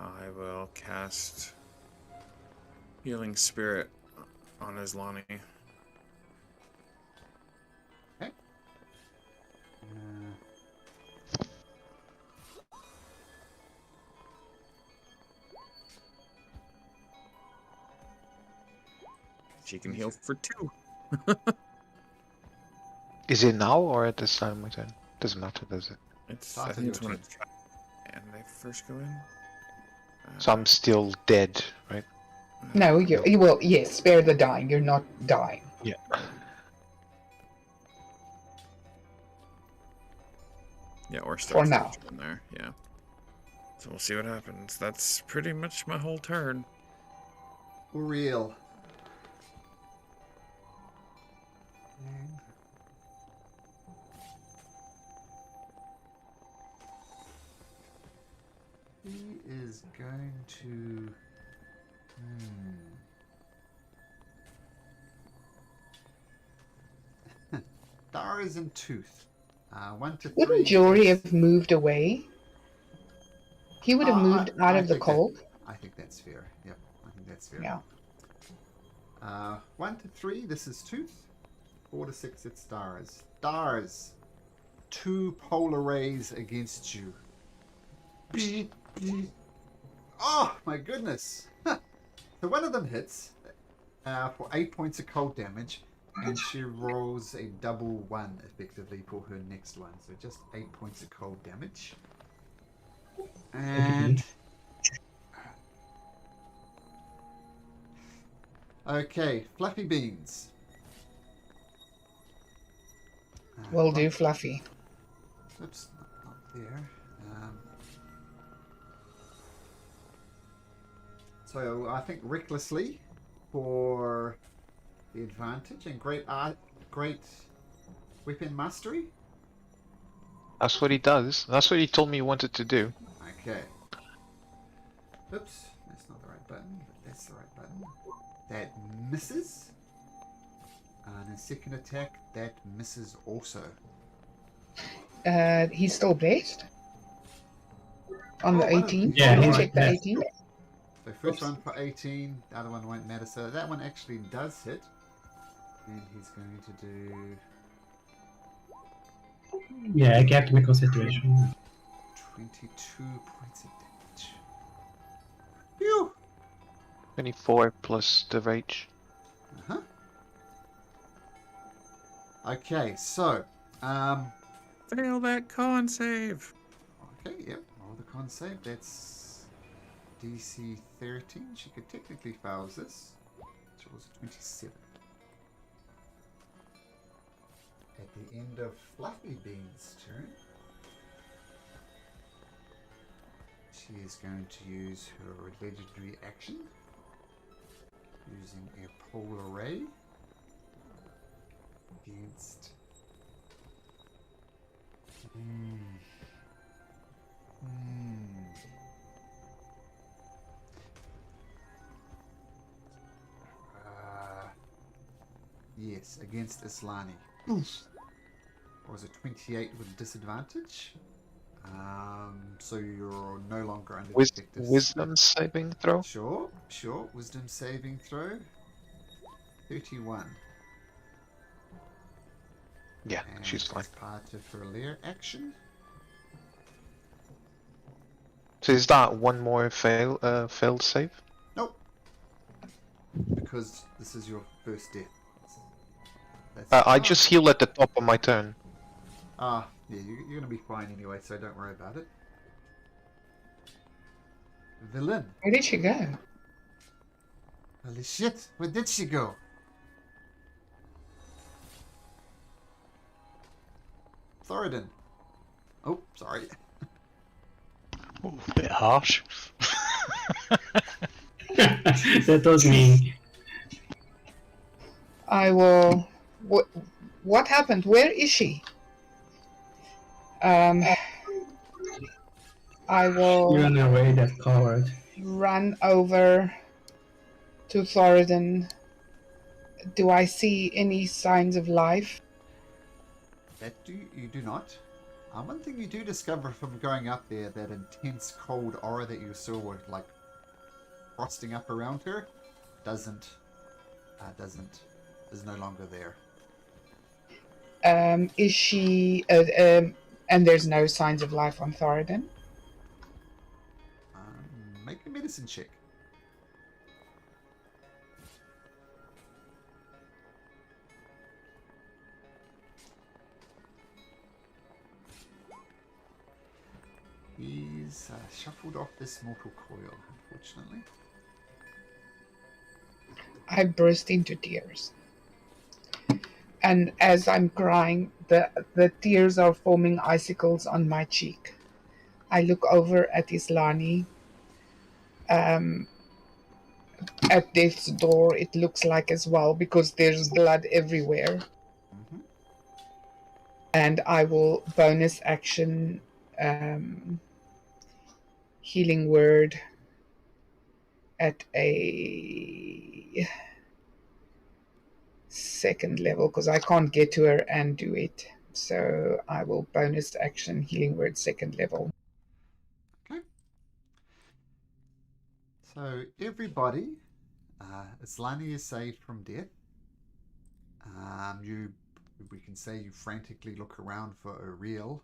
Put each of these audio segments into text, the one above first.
I will cast Healing Spirit on Islani. Okay. She can heal for 2. Is it now or at the start of my turn? Doesn't matter, does it? I think it's when it's and they first go in. So I'm still dead, right? No, you will. Yes, spare the dying. You're not dying. Yeah. Yeah, or For start now. in there. Yeah. So we'll see what happens. That's pretty much my whole turn. Real. He is going to... Stars and Tooth. 1 to 3. Wouldn't Jory have moved away? He would have moved out of the cold. I think that's fair. Yep, I think that's fair. Yeah. 1 to 3, this is Tooth. 4 to 6, it's Stars. Stars. 2 polar rays against you. Oh my goodness! So one of them hits for 8 points of cold damage, and she rolls a double 1 effectively for her next one. So just 8 points of cold damage. And okay, Fluffy Beans. Will do, Fluffy. Oops, not there. So I think recklessly for the advantage and great weapon mastery. That's what he does. That's what he told me he wanted to do. Okay. Oops, that's not the right button, but that's the right button. That misses. And a second attack, that misses also. He's still blessed. On the 18. Yeah, Can you he's check the blessed. 18? So first one for 18, the other one won't matter. So that one actually does hit. And he's going to do Yeah, I get the concentration. 22 points of damage. Phew! 24 plus the rage. Uh-huh. Okay, so Fail that con save. okay, yep, roll the con save. That's DC 13. She could technically fail this. She rolls a 27. At the end of Fluffy Bean's turn, she is going to use her legendary action using a polar ray against yes, against Islani. Was it 28 with disadvantage? So you're no longer under Wisdom saving throw? Sure. Wisdom saving throw. 31. Yeah, And she's fine. as part of her lair action. So is that one more failed save? Nope. Because this is your first death. I just heal at the top of my turn. Yeah, you're gonna be fine anyway, so don't worry about it. Villain. Where did she go? Holy shit, where did she go? Thoradin. Oh, sorry. Oh, a bit harsh. That was me. I will... What happened? Where is she? I will Run away, that coward. run over to Thoradin. Do I see any signs of life? That you do not. One thing you do discover from going up there, that intense cold aura that you saw with like frosting up around her, is no longer there. Is she? And there's no signs of life on Thoradin. Make a medicine check. He's shuffled off this mortal coil, unfortunately. I burst into tears. And as I'm crying, the tears are forming icicles on my cheek. I look over at Islani. At death's door, it looks like as well, because there's blood everywhere. Mm-hmm. And I will bonus action healing word at a second level, because I can't get to her and do it. So I will bonus action healing word second level. Okay. So everybody, Islani is saved from death. We can say you frantically look around for a reel.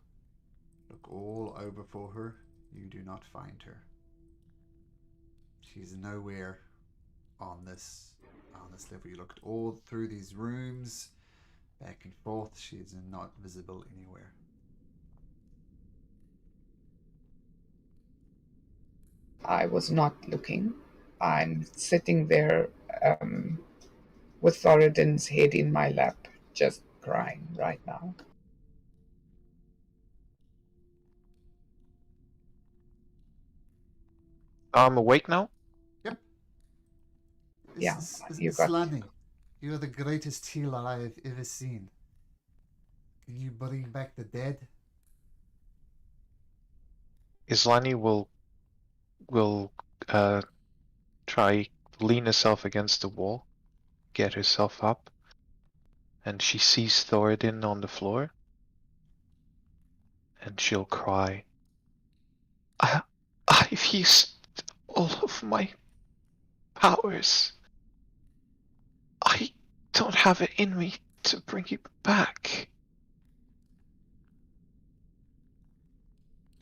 Look all over for her. You do not find her. She's nowhere on this level. You looked all through these rooms, back and forth. She is not visible anywhere. I was not looking. I'm sitting there with Thoradin's head in my lap, just crying right now. I'm awake now. Yep. Yeah, you got. Islani, you are the greatest healer I have ever seen. Can you bring back the dead? Islani will try lean herself against the wall, get herself up, and she sees Thoradin on the floor, and she'll cry. I've used all of my powers. I don't have it in me to bring you back.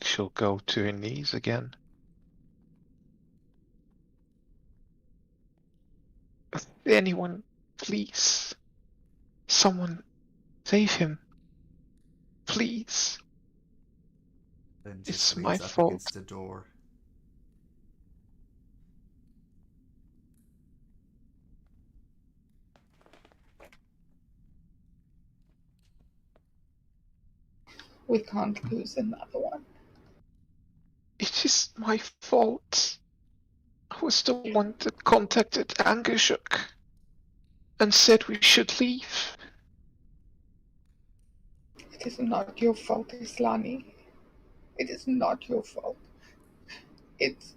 She'll go to her knees again. Anyone, please. Someone, save him. Please. Then It's just my leans up fault. against the door. We can't lose another one. It is my fault. I was the one that contacted Angershuk and said we should leave. It is not your fault, Islani. It is not your fault. It's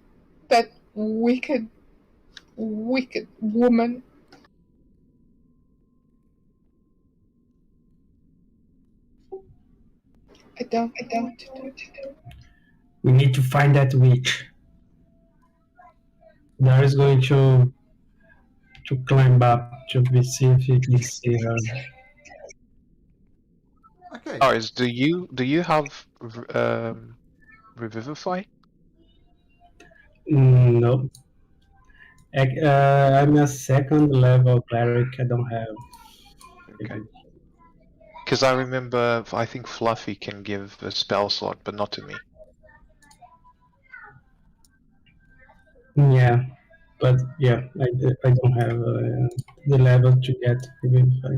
that wicked, wicked woman. I don't. We need to find that witch. Dar is going to climb up to see if he can see her. Okay. Aris, do you have Revivify? No. I'm a second level cleric. I don't have. Okay. Because I remember, I think Fluffy can give a spell slot, but not to me. Yeah, but yeah, I don't have the level to get Revivify.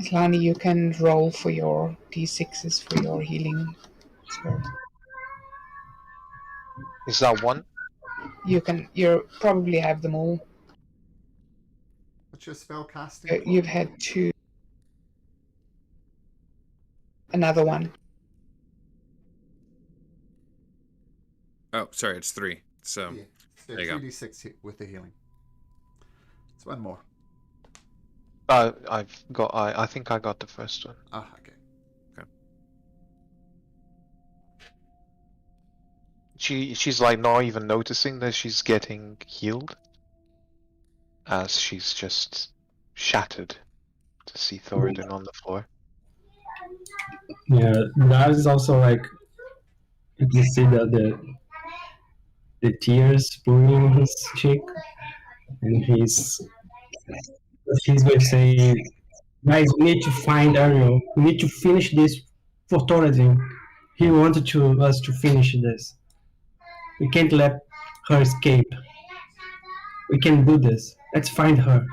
Islani, you can roll for your d6s for your healing spell. Is that one? You probably have them all. What's your spell casting? You've had two. Another one. Oh, sorry, it's 3. So, Yeah. So there you go. 2d6 with the healing. It's one more. I think I got the first one. Ah, okay. she's like not even noticing that she's getting healed, as she's just shattered to see Thoradin on the floor. Yeah, that is also like you can see the tears pooling on his cheek, and he's going to say, "Guys, we need to find Ariel. We need to finish this for Thoradin. He wanted us to finish this. We can't let her escape. We can do this. Let's find her."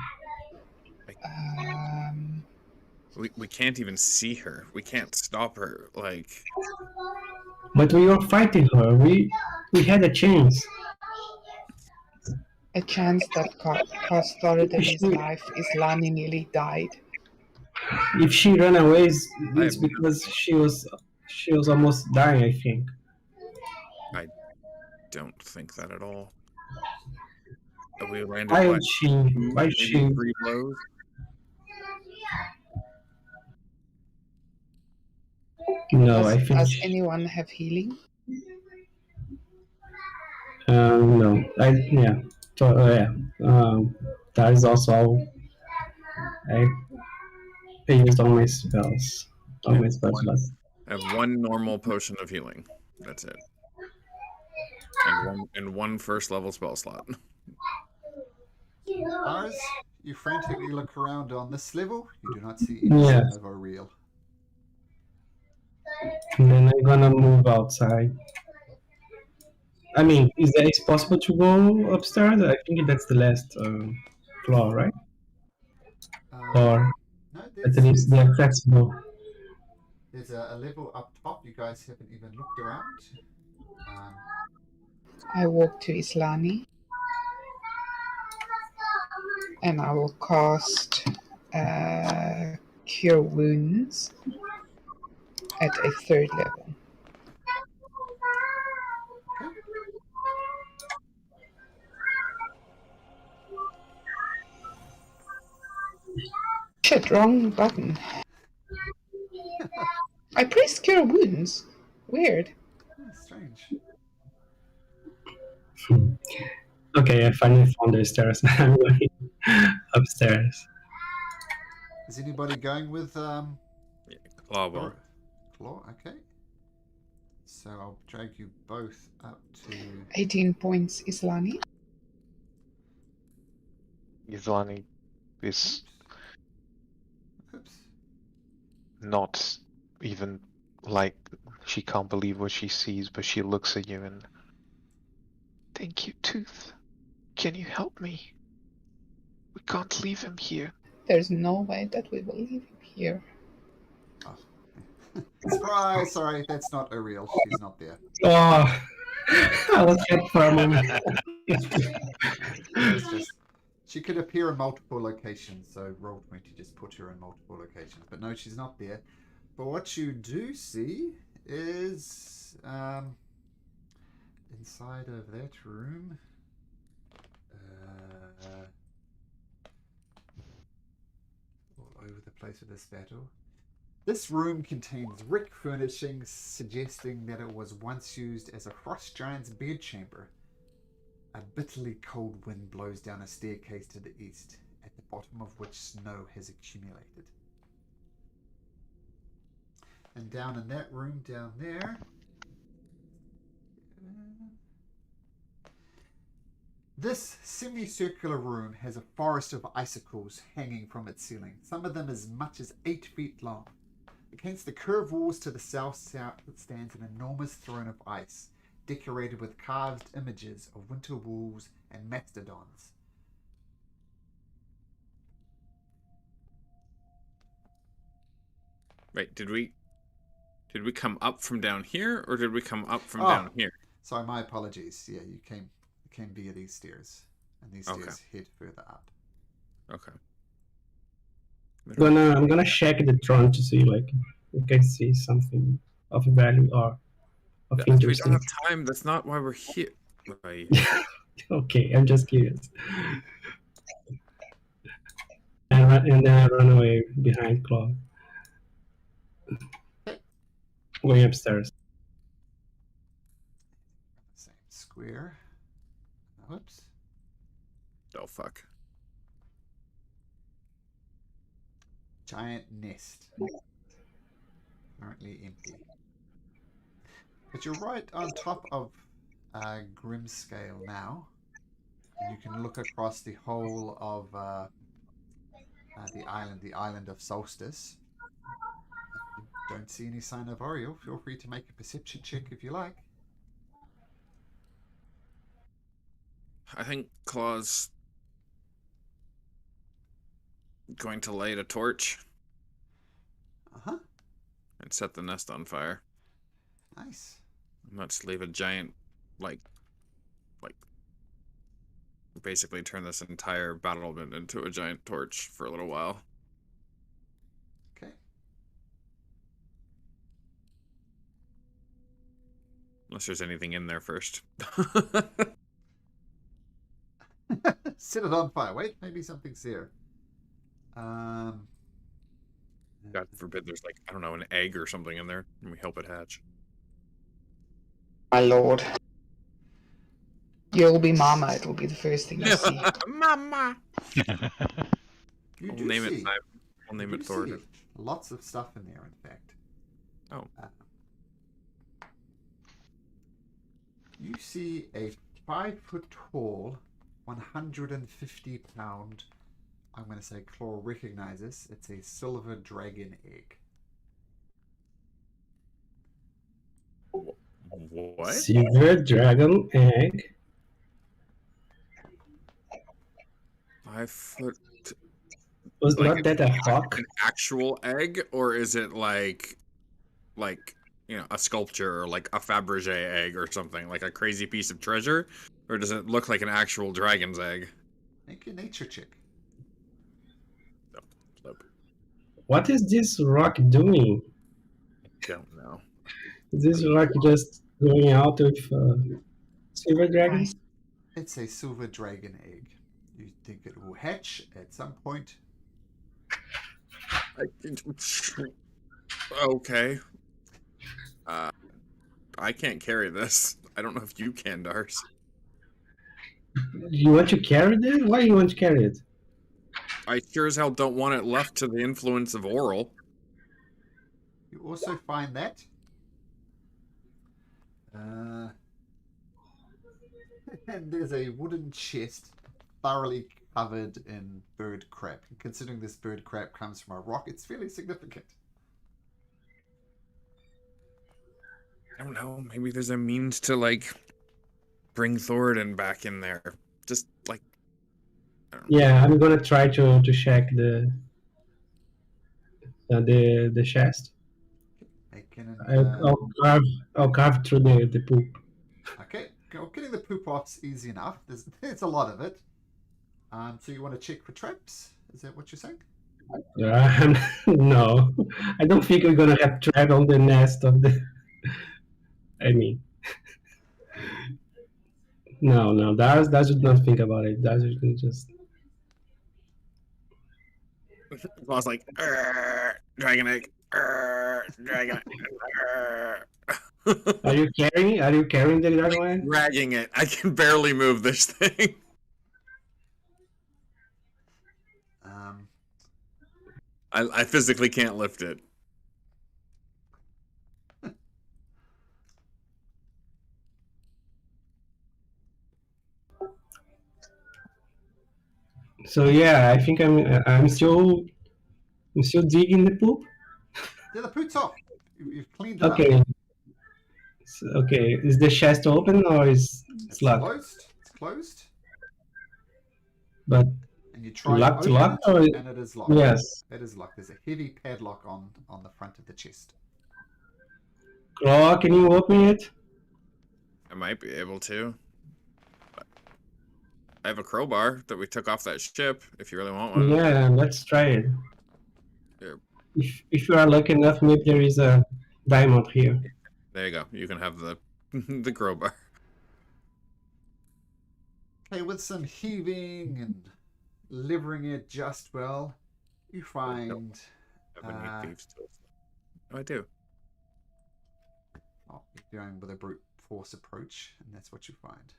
We can't even see her. We can't stop her. Like, But we were fighting her. We had a chance. A chance that cost Thoradin his life. Islani nearly died. If she ran away, it's I have no- because she was almost dying, I think. I don't think that at all. We landed Why what? would she? Two, Why maybe she? 3 blows. No, I think. Does anyone have healing? No, yeah. So, yeah. That is also all I used all my spells. All my spells left. I have 1 normal potion of healing. That's it. And one first level spell slot. As you frantically look around on this level, you do not see any sign of a reel. And then I'm gonna move outside. I mean, is it possible to go upstairs? I think that's the last floor, right? Or No, at least they're accessible. there's a level up top. You guys haven't even looked around. I walk to Islani. And I will cast Cure Wounds at a 3rd level. Shit, wrong button. I pressed Cure Wounds. Weird. Strange. Okay, I finally found the stairs. I'm going upstairs. Is anybody going with Yeah, Claw will. Claw? Okay. So I'll drag you both up to 18 points, Islani. Islani is Oops. not even like she can't believe what she sees, but she looks at you and thank you, Tooth. Can you help me? We can't leave him here. There's no way that we will leave him here. Oh. Surprise! Sorry, that's not a real. She's not there. Oh, I was hit for a moment. It's just she could appear in multiple locations, so Roll20 just put her in multiple locations. But no, she's not there. But what you do see is inside of that room. All over the place with this battle. This room contains rich furnishings suggesting that it was once used as a frost giant's bedchamber. A bitterly cold wind blows down a staircase to the east, at the bottom of which snow has accumulated. And down in that room down there, this semicircular room has a forest of icicles hanging from its ceiling, some of them as much as 8 feet long. Against the curved walls to the south stands an enormous throne of ice, decorated with carved images of winter wolves and mastodons. Wait, did we come up from down here, or did we come up from down here? Sorry, my apologies. Yeah, you came via these stairs, and these stairs head further up. Okay. I'm gonna check the throne to see like we can see something of value or of We interest. don't have time. That's not why we're here. Right. Okay, I'm just curious. And then I run away behind Claw. Going upstairs. Same square. Whoops. Oh, fuck. Giant nest. Currently empty. But you're right on top of Grimscale now. And you can look across the whole of the island of Solstice. You don't see any sign of Oriole. Feel free to make a perception check if you like. I think Claw's going to light a torch Uh-huh. and set the nest on fire. Nice. Let's leave a giant, like, basically turn this entire battlement into a giant torch for a little while. Okay. Unless there's anything in there first. Set it on fire. Wait, maybe something's there. God forbid there's, like, I don't know, an egg or something in there, and we help it hatch. My lord. You'll be Mama. It will be the first thing you see. Mama! You We'll do name see, it We'll name you it do see Thoradin. lots of stuff in there, in fact. Oh. You see a 5-foot tall, 150-pound, I'm going to say Claw recognizes, it's a silver dragon egg. What? Silver dragon egg. 5 foot? Was Like not that a hawk? an actual egg, or is it like you know, a sculpture or like a Fabergé egg or something, like a crazy piece of treasure, or does it look like an actual dragon's egg? Make a nature check. Nope. What is this rock doing? Don't know. Is this rock just going out with silver dragons? It's a silver dragon egg. You think it will hatch at some point? Okay. I can't carry this. I don't know if you can, Dars. You want to carry it? Why you want to carry it? I sure as hell don't want it left to the influence of Oral. You also find that and there's a wooden chest thoroughly covered in bird crap. And considering this bird crap comes from a rock, it's fairly significant. I don't know. Maybe there's a means to, like, bring Thoradin back in there. Just, like, I don't know. Yeah, I'm gonna try to check the chest. I'll carve through the poop. Okay, well, getting the poop off's easy enough. There's a lot of it. So you want to check for traps? Is that what you're saying? No, I don't think we're gonna have trap on the nest of the. I mean, no, Daz would not think about it. Daz would just. I was like, dragon egg, dragon egg. Are you carrying the dragon egg? Dragging it. I can barely move this thing. I physically can't lift it. So yeah, I think I'm still digging the poop. Yeah, the poop's off. You've cleaned it up. Okay. Okay, is the chest open or is It's locked? closed. It's closed. But And you try locked, to open locked, it, or and it is locked. yes. It is locked. There's a heavy padlock on the front of the chest. Claw, can you open it? I might be able to. I have a crowbar that we took off that ship, if you really want one. Yeah, let's try it. Here. If you are lucky enough, maybe there is a diamond here. There you go. You can have the the crowbar. Okay, with some heaving and levering it just well, you find. Have any thieves tools? Oh, I do. Oh, you're going with a brute course approach, and that's what you find.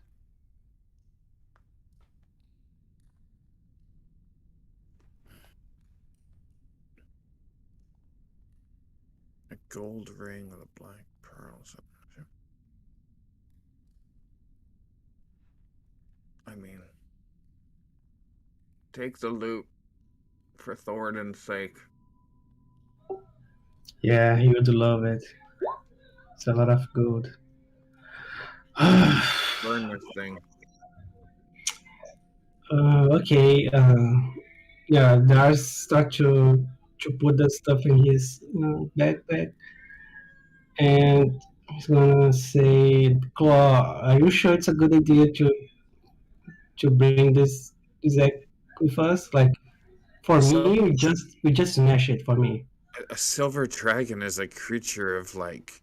A gold ring with a black pearl. I mean, take the loot for Thoradin's sake. Yeah, you would love it. It's a lot of gold. Burn this thing. Okay. Yeah, Dars start to put the stuff in his backpack, and he's gonna say, "Claw, are you sure it's a good idea to bring this egg with us? Like, for So, me, we just smash it for me." a silver dragon is a creature of like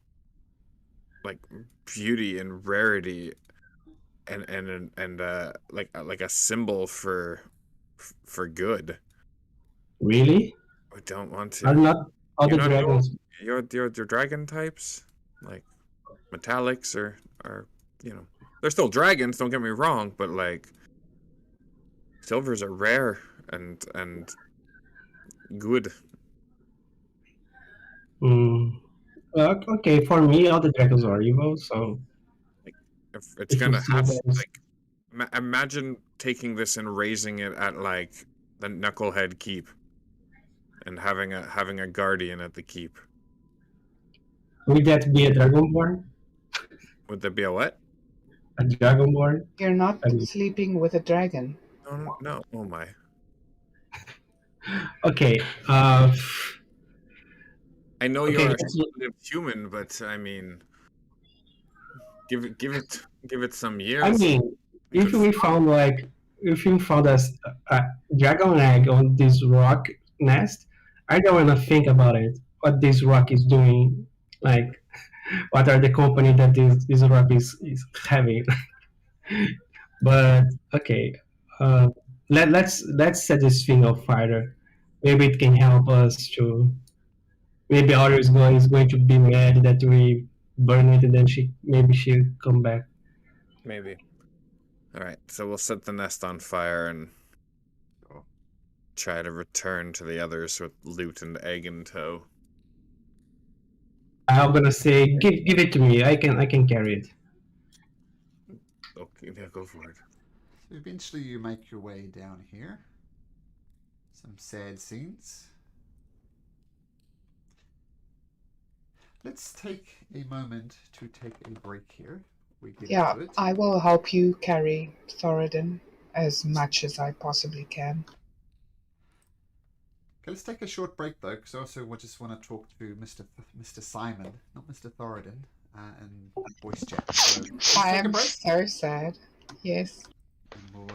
beauty and rarity, and like a symbol for good. Really? I don't want Are to. not all You the not know dragons? your dragon types, like metallics or they're still dragons. Don't get me wrong, but like silvers are rare and good. Mm. Okay, for me, all the dragons are evil. So Like if it's if you gonna see have those, like imagine taking this and raising it at like the Knucklehead Keep and having a guardian at the keep. would that be a dragonborn? Would there be a what? A dragonborn? You're not I mean, sleeping with a dragon. No, no, no. Oh my. okay. I know Okay. you're a short-lived human, but I mean, give it some I years. mean, You if could we found like if we found a dragon egg on this rock nest, I don't wanna think about it. What this rock is doing, like what are the company that this rock is having. But okay, uh, let's set this thing on fire. Maybe it can help us to. Maybe Audrey is going to be mad that we burn it, and then maybe she'll come back. maybe. All right, so we'll set the nest on fire and Sure. try to return to the others with loot and egg in tow. I'm gonna say, give it to me. I can carry it. Okay, yeah, go for it. So eventually you make your way down here. Some sad scenes. Let's take a moment to take a break here. We get Yeah, into it. I will help you carry Thoradin as much as I possibly can. Okay, let's take a short break though, because I also just want to talk to Mr. Simon, not Mr. Thoradin, and voice chat. So let's I take a am break, so sad. Yes. and we'll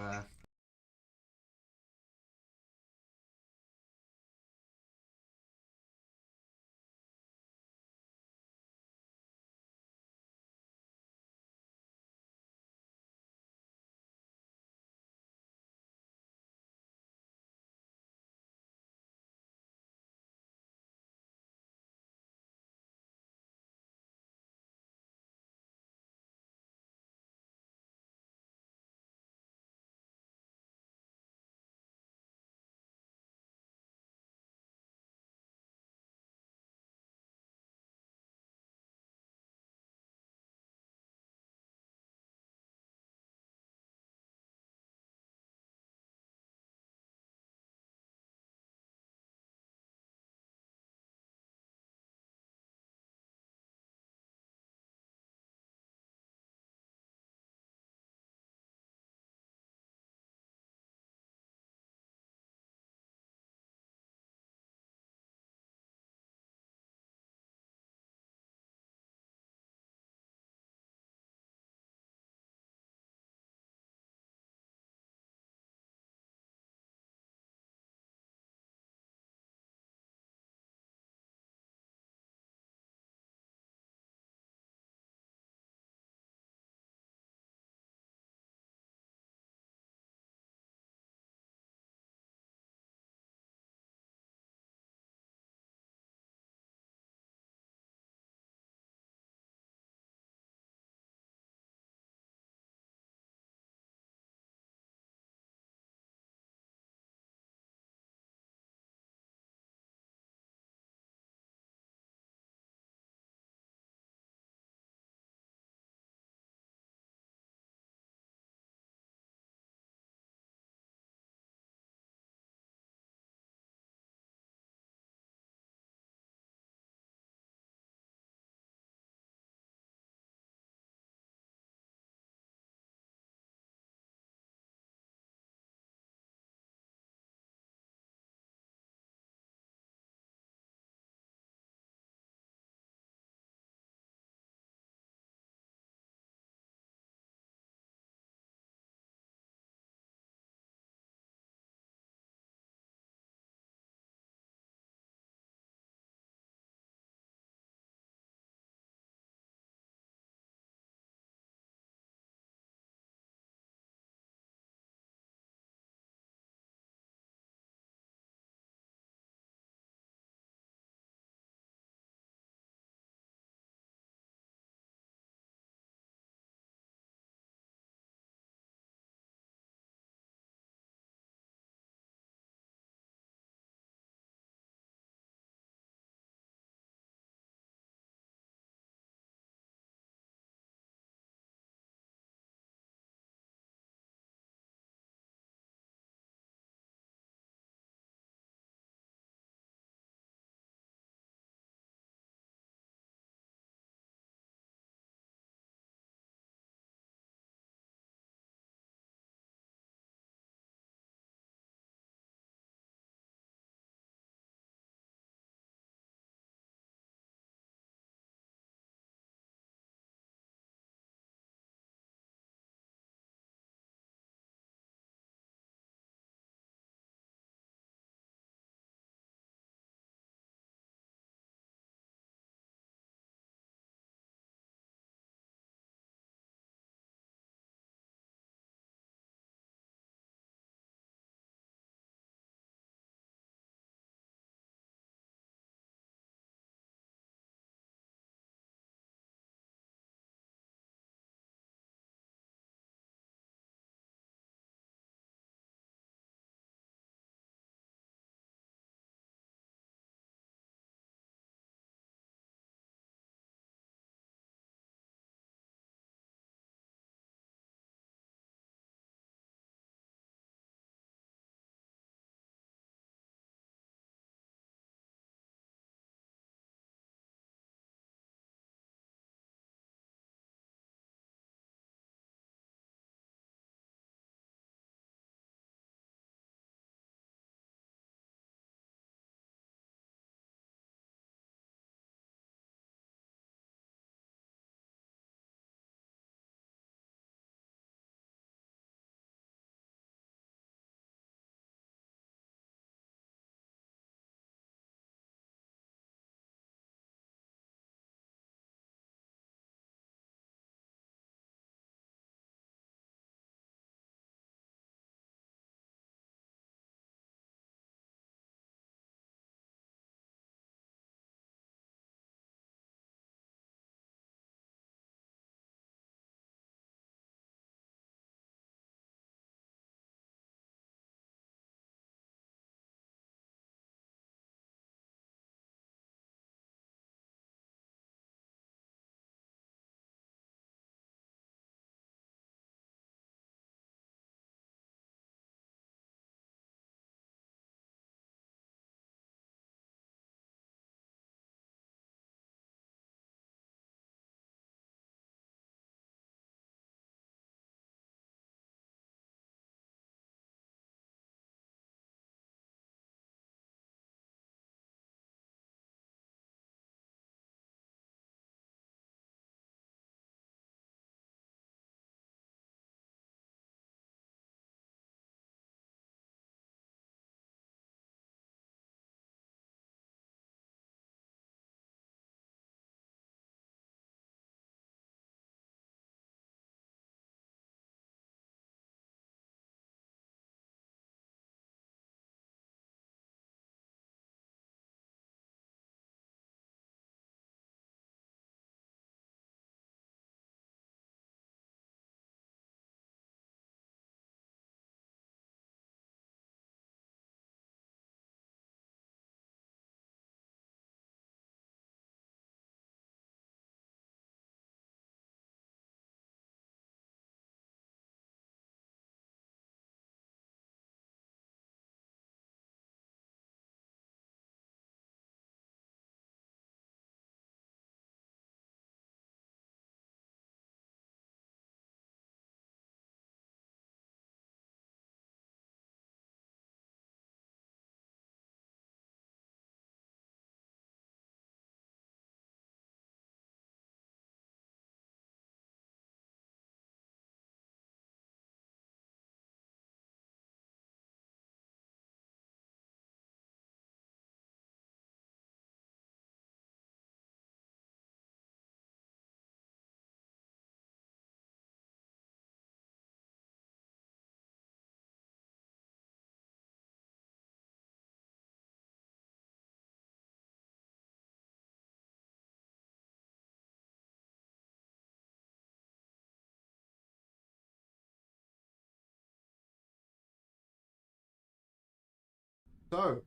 So,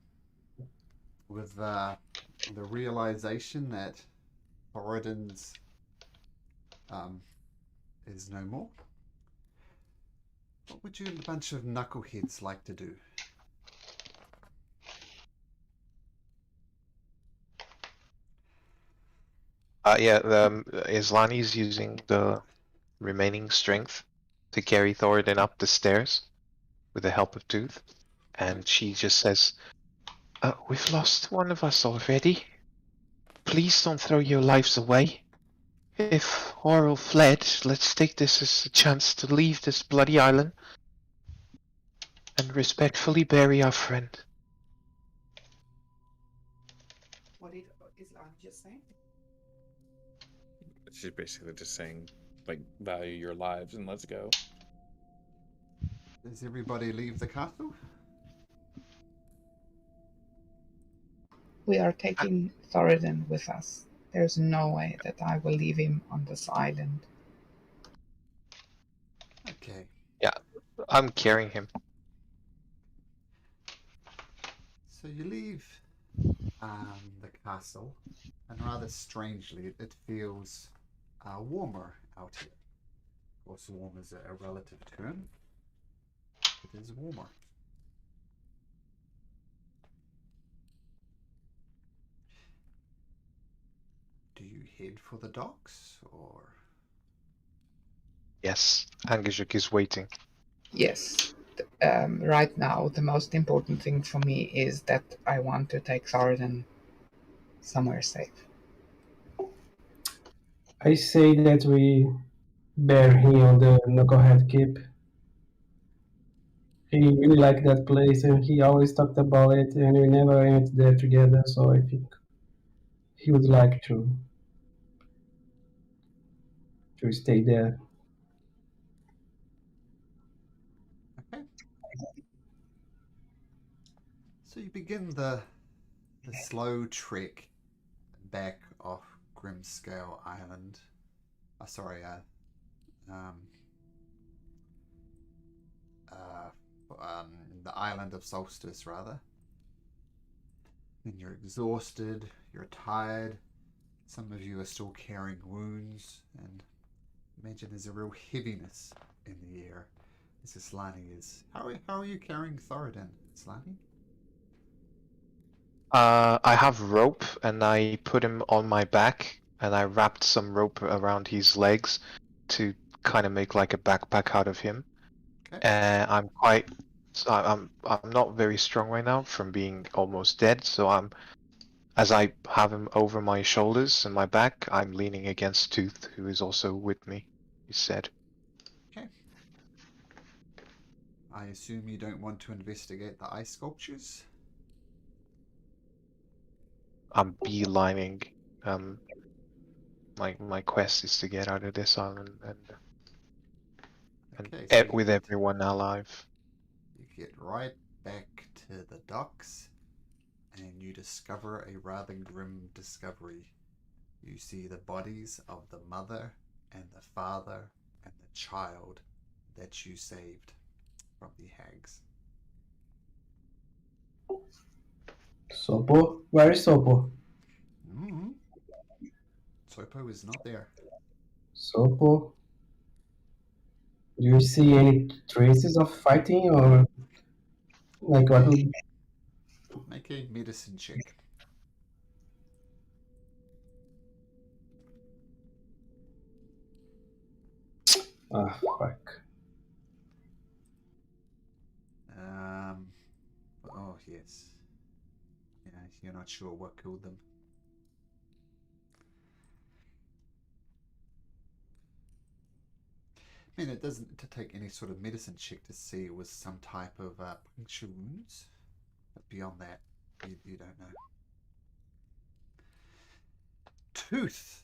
with the realization that Thoradin's is no more, what would you and a bunch of knuckleheads like to do? Islani's using the remaining strength to carry Thoradin up the stairs with the help of Tooth, and she just says, "We've lost one of us already. Please don't throw your lives away. If Oral fled, let's take this as a chance to leave this bloody island and respectfully bury our friend." What did Islam just say? She's basically just saying, like, value your lives and let's go. Does everybody leave the castle? We are taking Thoradin with us. There's no way that I will leave him on this island. Okay. I'm carrying him. So you leave the castle, and rather strangely, it feels warmer out here. Of course, warm is a relative term. It is warmer. Do you head for the docks, or? Yes, Angajuk is waiting. Yes. Right now, the most important thing for me is that I want to take Thoradin somewhere safe. I say that we bury him on the Knucklehead Keep. He really liked that place and he always talked about it, and we never went there together, so I think he would like to stay there. Okay. So you begin the slow trek back off Grimscale Island. The island of Solstice, rather. And you're exhausted, you're tired. Some of you are still carrying wounds, and imagine there's a real heaviness in the air. As Islani is. How are you carrying Thoradin, Islani? I have rope, and I put him on my back, and I wrapped some rope around his legs to kind of make like a backpack out of him. Okay. I'm not very strong right now from being almost dead, so as I have him over my shoulders and my back, I'm leaning against Tooth, who is also with me, he said. Okay. I assume you don't want to investigate the ice sculptures? I'm beelining. My quest is to get out of this island Okay, so you with get, everyone alive. you get right back to the docks, and you discover a rather grim discovery. You see the bodies of the mother and the father and the child that you saved from the hags. Sopo? Where is Sopo? Mm-hmm. Sopo is not there. Sopo? Do you see any traces of fighting, or like what would... Make a medicine check. Ah, fuck. Oh yes. Yeah, you're not sure what killed them. I mean, it doesn't to take any sort of medicine check to see it was some type of puncture wounds, but beyond that, you don't know. Tooth,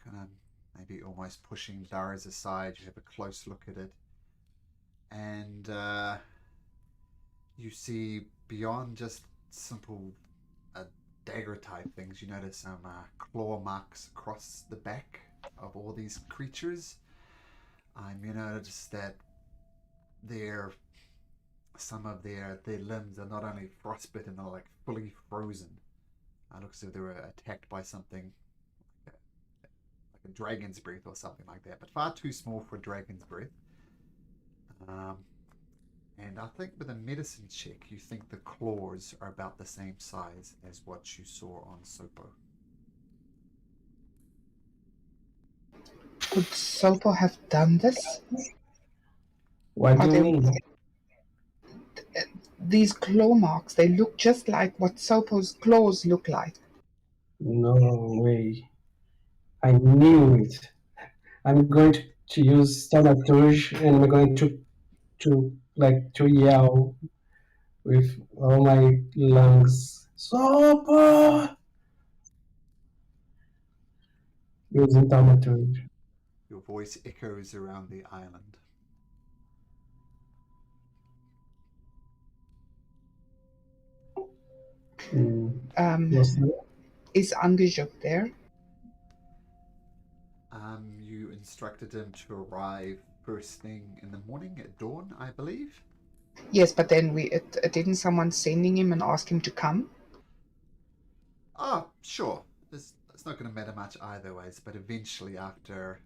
kind of maybe almost pushing Dara's aside. You have a close look at it, and you see beyond just simple dagger type things. You notice some claw marks across the back of all these creatures. You notice that their some of their limbs are not only frostbitten, they're like fully frozen. It looks as if they were attacked by something like a dragon's breath or something like that, but far too small for a dragon's breath. And I think with a medicine check, you think the claws are about the same size as what you saw on Sopo. Could Sopo have done this? What do Are you they mean? these claw marks? They look just like what Sopo's claws look like. No way. I knew it. I'm going to use thaumaturge and I'm going to yell with all my lungs. Sopa! Using thaumaturge. Your voice echoes around the island. Yes. Is Angajuk there? You instructed him to arrive first thing in the morning at dawn, I believe. Yes, but then didn't someone sending him and ask him to come? Oh, sure. It's not going to matter much either ways, but eventually after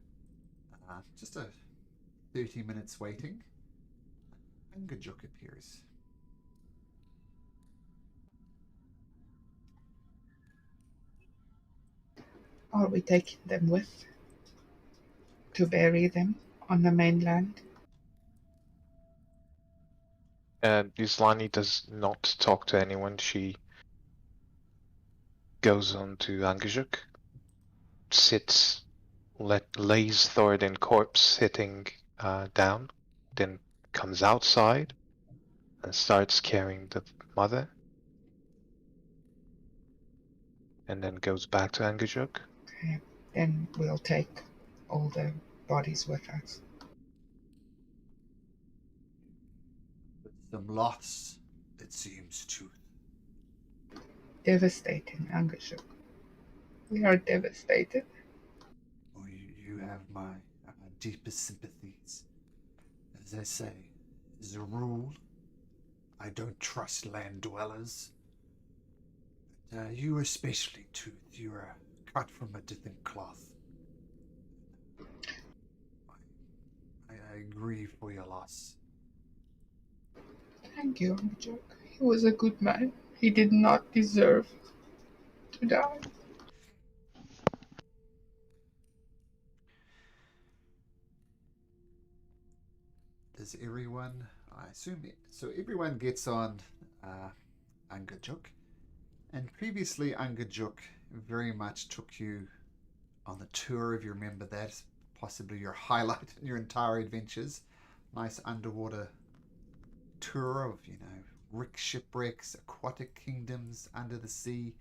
just a 30 minutes waiting, Angajuk appears. Are we taking them with to bury them on the mainland? Islani does not talk to anyone. She goes on to Angajuk, sits, lays Thoradin corpse sitting down, then comes outside and starts carrying the mother, and then goes back to Angajuk. Okay. Then we'll take all the bodies with us. With some loss, it seems, too. Devastating, Angajuk. We are devastated. Oh, you have my deepest sympathies. As I say, as a rule, I don't trust land dwellers. But you especially, Tooth. You are cut from a different cloth. I grieve for your loss. Thank you, Angajuk. He was a good man. He did not deserve to die. Does everyone, I assume, so everyone gets on Angajuk, and previously Angajuk very much took you on the tour, if you remember that, possibly your highlight in your entire adventures. Nice underwater tour of, wreck shipwrecks, aquatic kingdoms under the sea.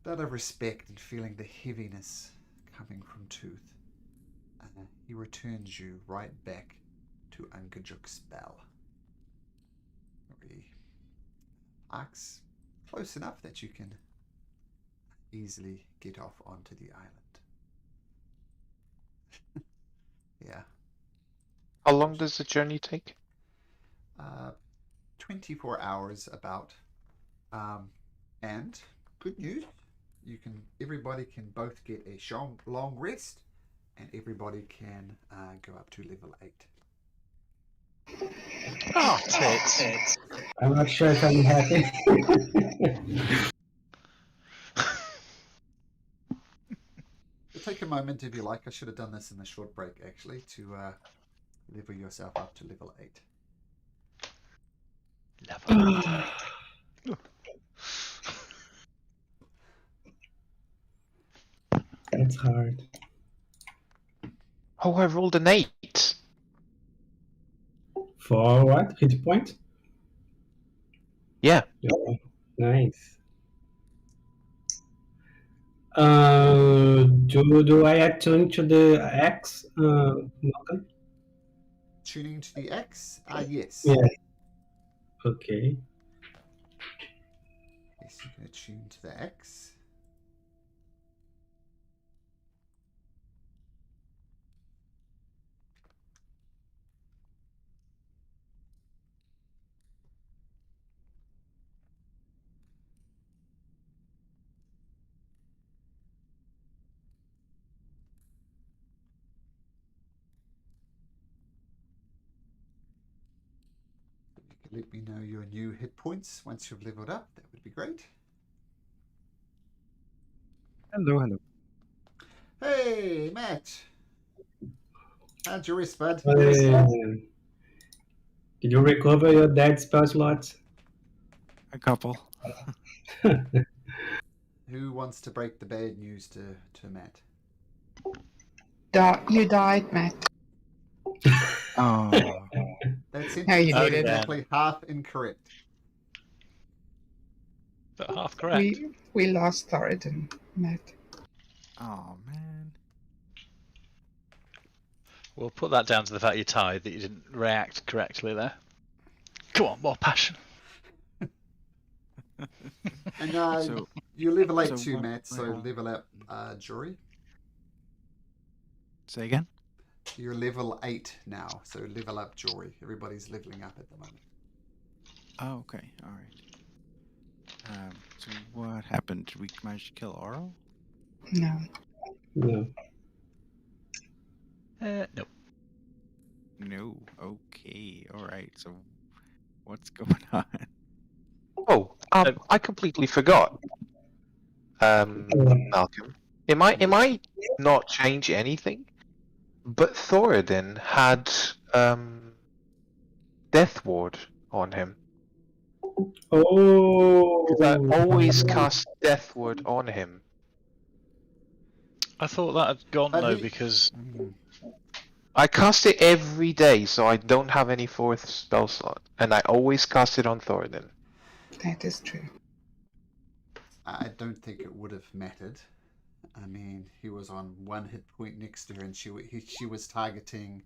That of respect and feeling the heaviness coming from Tooth. He returns you right back to Angajuk's bell. He parks close enough that you can easily get off onto the island. Yeah. How long does the journey take? 24 hours about. And good news, everybody can both get a long rest, and everybody can go up to level 8. Oh, tits. I'm not sure if I'm happy. So take a moment if you like. I should have done this in the short break actually to level yourself up to level 8. Level 8. That's hard. Oh, I rolled an 8. For what? Hit point? Yeah. Oh, nice. Do I attune to the X? Malcolm? Tuning to the X? Yes. Yeah. Okay. Yes, you can attune to the X. Let me know your new hit points once you've leveled up. That would be great. Hello, hello. Hey, Matt. How'd you rest, bud? Did you recover your dead spell slots? A couple. Who wants to break the bad news to Matt? You died, Matt. Oh. That sentence No, you is didn't. exactly half incorrect. But half correct. We lost Thoradin, Matt. Oh, man. We'll put that down to the fact you're tired, that you didn't react correctly there. Come on, more passion. And So- you level 8 so too, what- Matt, so what- level up Jury. Say again? You're level 8 now, so level up Jury. Everybody's leveling up at the moment. Oh, okay. All right. So what happened? Did we manage to kill Oro? No. No. No. No. Okay. All right. So what's going on? Oh, I completely forgot. Malcolm, am I not change anything? But Thoradin had Death Ward on him. Oh. 'Cause I always cast Death Ward on him. I thought that had gone But though he- because I cast it every day, so I don't have any fourth spell slot, and I always cast it on Thoradin. That is true. I don't think it would have mattered. I mean, he was on 1 hit point next to her, and she was targeting,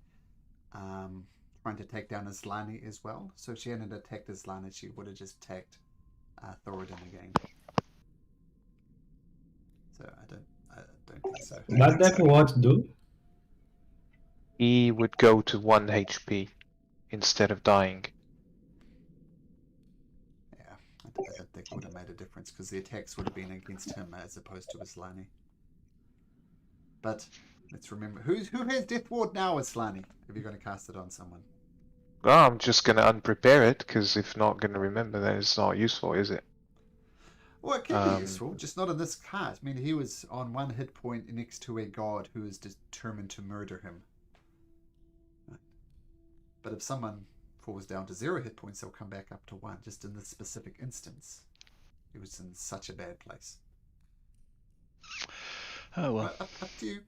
trying to take down Islani as well. So if she hadn't attacked Islani, she would have just attacked Thoradin again. So I don't think so. What does what do? He would go to 1 HP instead of dying. Yeah, I don't think it would have made a difference because the attacks would have been against him as opposed to Islani. But let's remember, who has Death Ward now, Islani? If you're going to cast it on someone. Well, I'm just gonna unprepare it, because if not gonna remember, then it's not useful, is it? Well, it can be useful, just not in this card. I mean, he was on 1 hit point next to a god who is determined to murder him. But if someone falls down to 0 hit points, they'll come back up to 1. Just in this specific instance, he was in such a bad place. oh well. But up to you.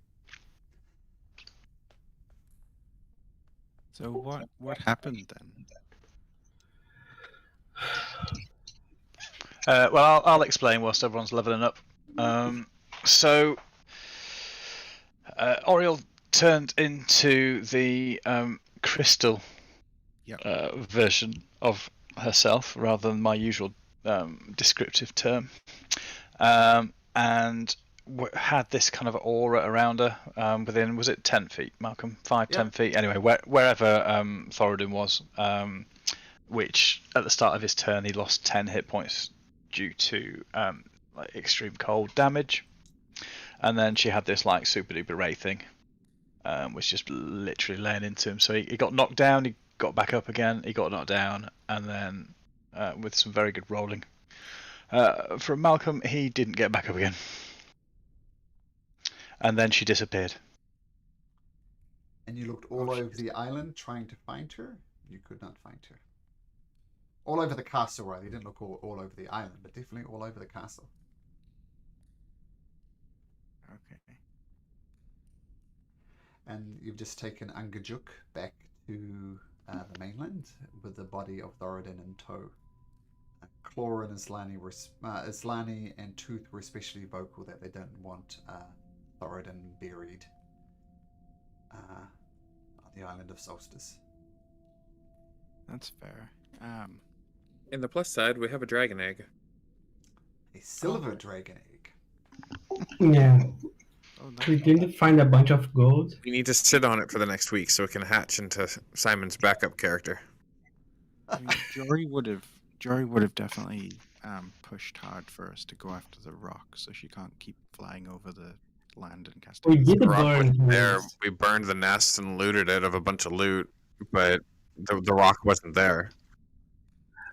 So what happened then? Well, I'll explain whilst everyone's leveling up. So Oriel turned into the crystal Yep. version of herself rather than my usual descriptive term, and had this kind of aura around her within, was it 10 feet, Malcolm? 5, Yep. 10 feet? Anyway, wherever Thoradin was, which at the start of his turn he lost 10 hit points due to like extreme cold damage. And then she had this like super duper ray thing, which just literally laying into him. So he got knocked down, he got back up again, he got knocked down, and then with some very good rolling from Malcolm, he didn't get back up again. And then she disappeared. And you looked all over the island trying to find her. You could not find her. All over the castle, right? You didn't look all over the island, but definitely all over the castle. Okay. And you've just taken Angajuk back to the mainland with the body of Thoradin in tow. Chlor and Islani and Tooth were especially vocal that they don't want Thoradin buried on the island of Solstice. That's fair. In the plus side, we have a dragon egg. A silver dragon egg. Yeah. Oh, We nice. didn't find a bunch of gold. We need to sit on it for the next week so it can hatch into Simon's backup character. I mean, Jory would have definitely pushed hard for us to go after the rock, so she can't keep flying over the land and casting. We did The rock burn wasn't there. his. We burned the nest and looted it of a bunch of loot, but the rock wasn't there.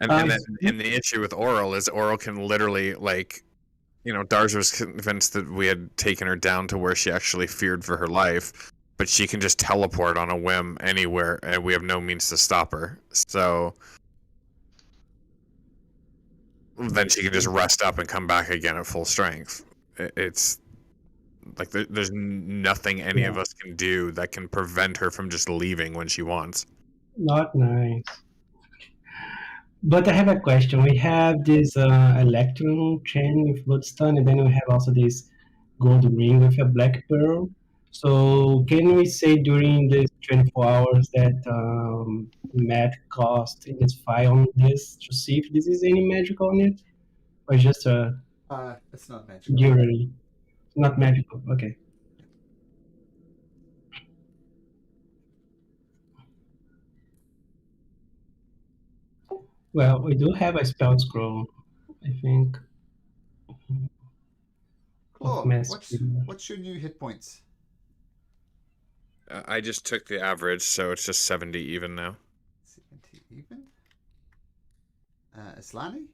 And the issue with Oral is Oral can literally, like, you know, Darja was convinced that we had taken her down to where she actually feared for her life, but she can just teleport on a whim anywhere, and we have no means to stop her. So then she can just rest up and come back again at full strength. It's like there's nothing any of us can do that can prevent her from just leaving when she wants. Not nice. But I have a question. We have this Electrum chain with Bloodstone, and then we have also this gold ring with a black pearl. So can we say during this 24 hours that Matt cost his file on this to see if this is any magical on it? Or just a It's not magical. jewelry? Not magical, okay. Well, we do have a spell scroll, I think. Claw, mass what's your new hit points? I just took the average, so it's just 70 even now. 70 even. Islani?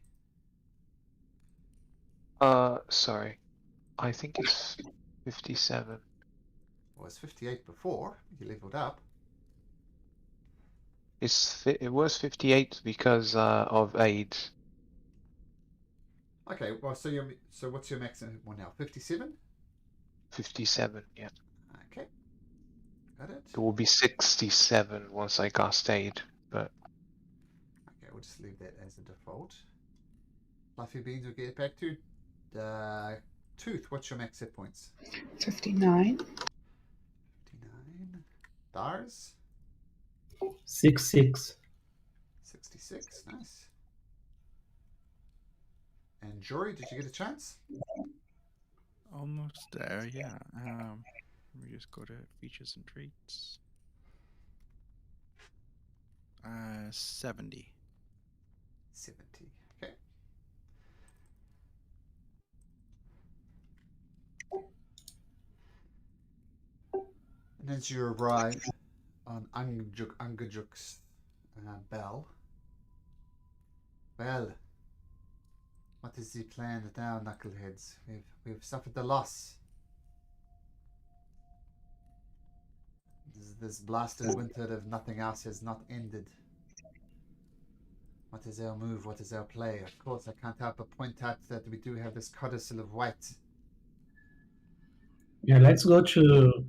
Sorry. I think it's 57. It was 58 before you leveled up. It was 58 because of AIDS. Okay, well, so what's your maximum hit point now? 57? 57, yeah. Okay, got it. It will be 67 once I cast aid, but Okay, we'll just leave that as a default. Fluffy Beans will get back to Tooth. What's your max hit points? 59. 59. Dars? 66. 66. Nice. And Jory, did you get a chance? Almost there, yeah. Let me just go to features and traits. 70. 70. Okay. And as you arrive on Angajuk's bell, well, what is the plan now, Knuckleheads? We've suffered the loss. This blasted winter of nothing else has not ended. What is our move? What is our play? Of course, I can't help but point out that we do have this codicil of white. Yeah, let's go to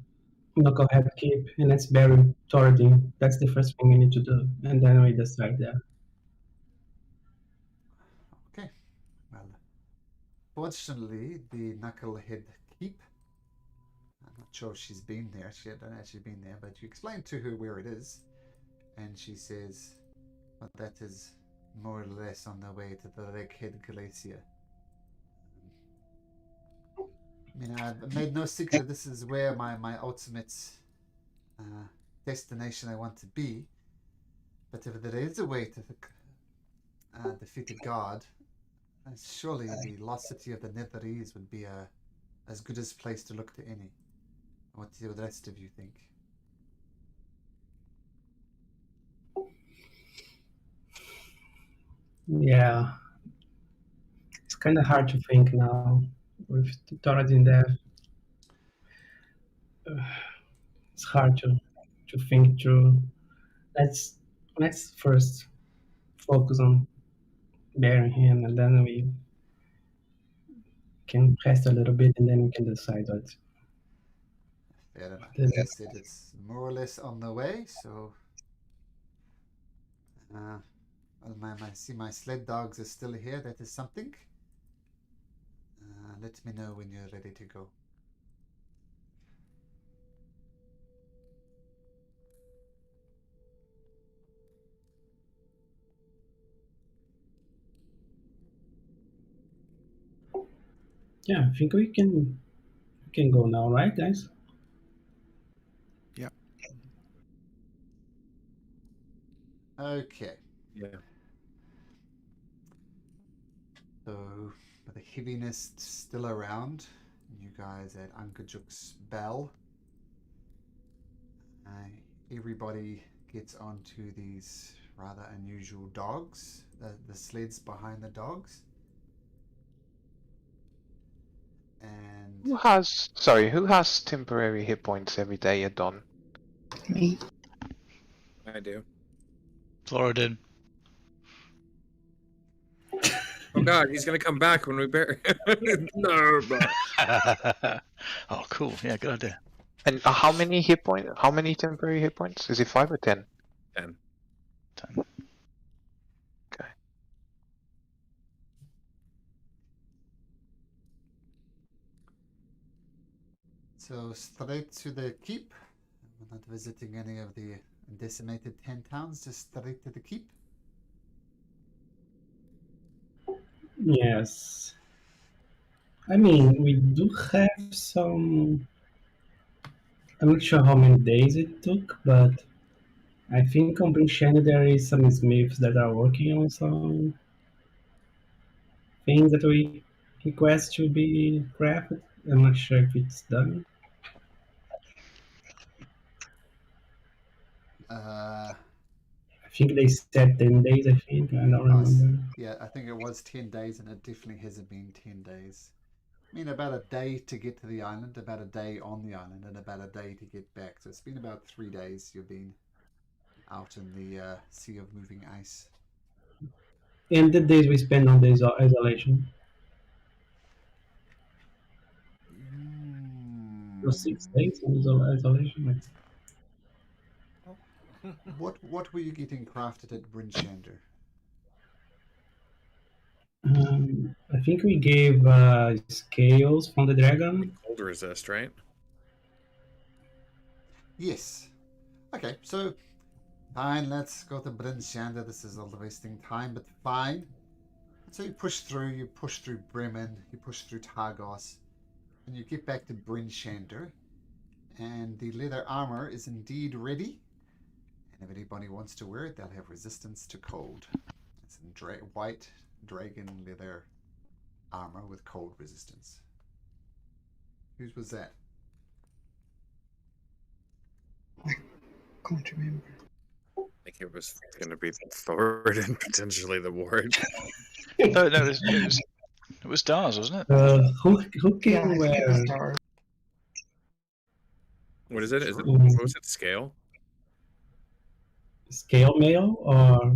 Knucklehead Keep and let's bury Thoradin. That's the first thing we need to do, and then we decide there. Okay. Well, fortunately, the Knucklehead Keep. I'm not sure if she's been there. She hasn't actually been there, but you explain to her where it is, and she says, well, that is more or less on the way to the Redhead Glacier. I mean, I've made no secret this is where my ultimate destination I want to be. But if there is a way to defeat a god, surely the lost city of the Netherese would be as good as place to look to any. What do the rest of you think? Yeah, it's kind of hard to think now with Thoradin there. It's hard to think through. Let's first focus on burying him, and then we can rest a little bit, and then we can decide what. Fair enough. As I said, it's more or less on the way, so well, I see my sled dogs are still here. That is something. Let me know when you're ready to go. Yeah, I think we can go now, right, guys? Yep. Okay. Yeah. So, with the heaviness still around, you guys at Ankajuk's bell, everybody gets onto these rather unusual dogs. The sleds behind the dogs. And Who has temporary hit points every day at dawn? Me. I do. Thoradin. Oh god, he's gonna come back when we bury him. No, but Oh, cool. Yeah, good idea. And how many hit points? How many temporary hit points? Is it 5 or 10? 10. 10. Okay. so straight to the keep. We're not visiting any of the decimated 10 towns, just straight to the keep. Yes. I mean, we do have some. I'm not sure how many days it took, but I think on Brinchana there is some smiths that are working on some things that we request to be crafted. I'm not sure if it's done. Uh, I think they said 10 days, I think. I don't remember. yeah, I think it was 10 days, and it definitely hasn't been 10 days. I mean, about a day to get to the island, about a day on the island, and about a day to get back. So it's been about 3 days you've been out in the sea of moving ice. And the days we spend on this isolation. So 6 days on isolation. What were you getting crafted at Brinchander? I think we gave scales from the dragon. Cold resist, right? Yes. Okay, so fine, let's go to Brinchander. This is all wasting time, but fine. So you push through Bremen, you push through Targos, and you get back to Brinchander. And the leather armor is indeed ready. And if anybody wants to wear it, they'll have resistance to cold. It's in white dragon leather armor with cold resistance. Whose was that? Can't remember. I think it was going to be Thord and potentially the ward. No, it was Dars, wasn't it? Who Yeah, can I think it was wear Dar. What is it? Is it Mm. what was it? Scale? scale mail or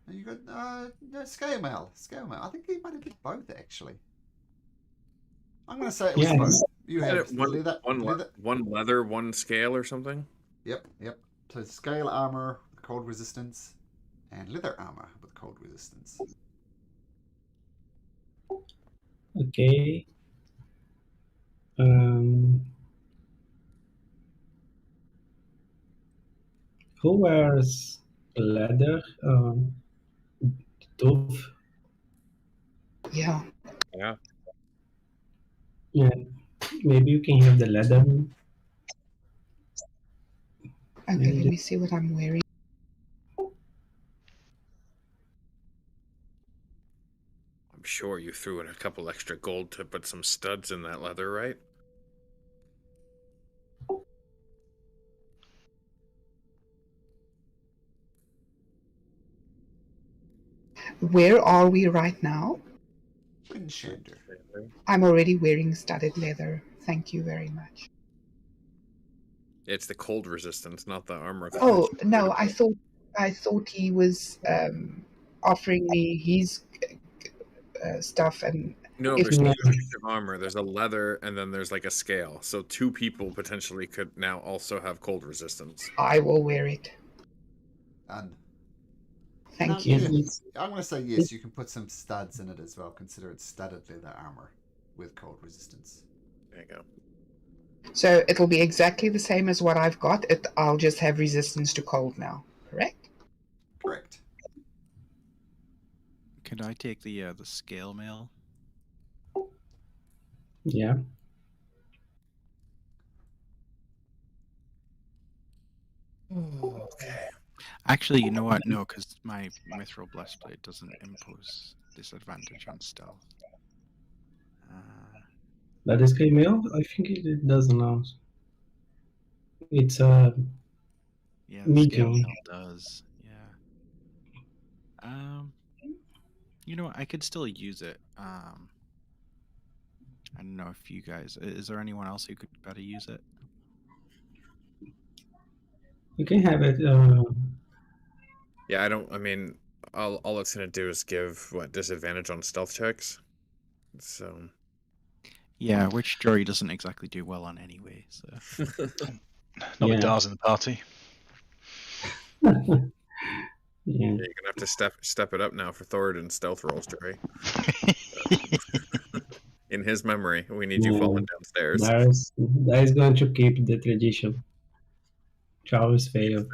You got no, scale mail. Scale mail. I think he might have been both actually. I'm going to say it was Yeah, both. You Is have it leather. one leather, one scale or something? Yep. So scale armor with cold resistance, and leather armor with cold resistance. okay. Who wears leather? Dove. Yeah. Yeah. Yeah, maybe you can have the leather. Okay, Maybe let me see what I'm wearing. I'm sure you threw in a couple extra gold to put some studs in that leather, right? Where are we right now? Windshander. I'm already wearing studded leather. Thank you very much. It's the cold resistance, not the armor. Oh no, I thought he was offering me his stuff, and No, if there's two No. types of armor. There's a leather, and then there's like a scale. So 2 people potentially could now also have cold resistance. I will wear it. And Thank yeah, you. I'm going to say yes. You can put some studs in it as well. Consider it studded leather armor with cold resistance. There you go. So it'll be exactly the same as what I've got. I'll just have resistance to cold now. Correct? Correct. Could I take the scale mail? Yeah. Okay. Actually, you know what? No, because my mithril blastblade doesn't impose disadvantage on stealth. That is scale mail? I think it does now. It's Yeah, the Medium. scale does. Yeah. You know what? I could still use it. I don't know if you guys. Is there anyone else who could better use it? You can have it. Yeah, I don't. I mean, all it's gonna do is give what disadvantage on stealth checks. So Yeah, which Jory doesn't exactly do well on anyway. So Not with Yeah. Dars in the party. Yeah. yeah, you're gonna have to step it up now for Thoradin stealth rolls, Jerry. In his memory, we need you Yeah. falling downstairs. That is going to keep the tradition. Charles failed.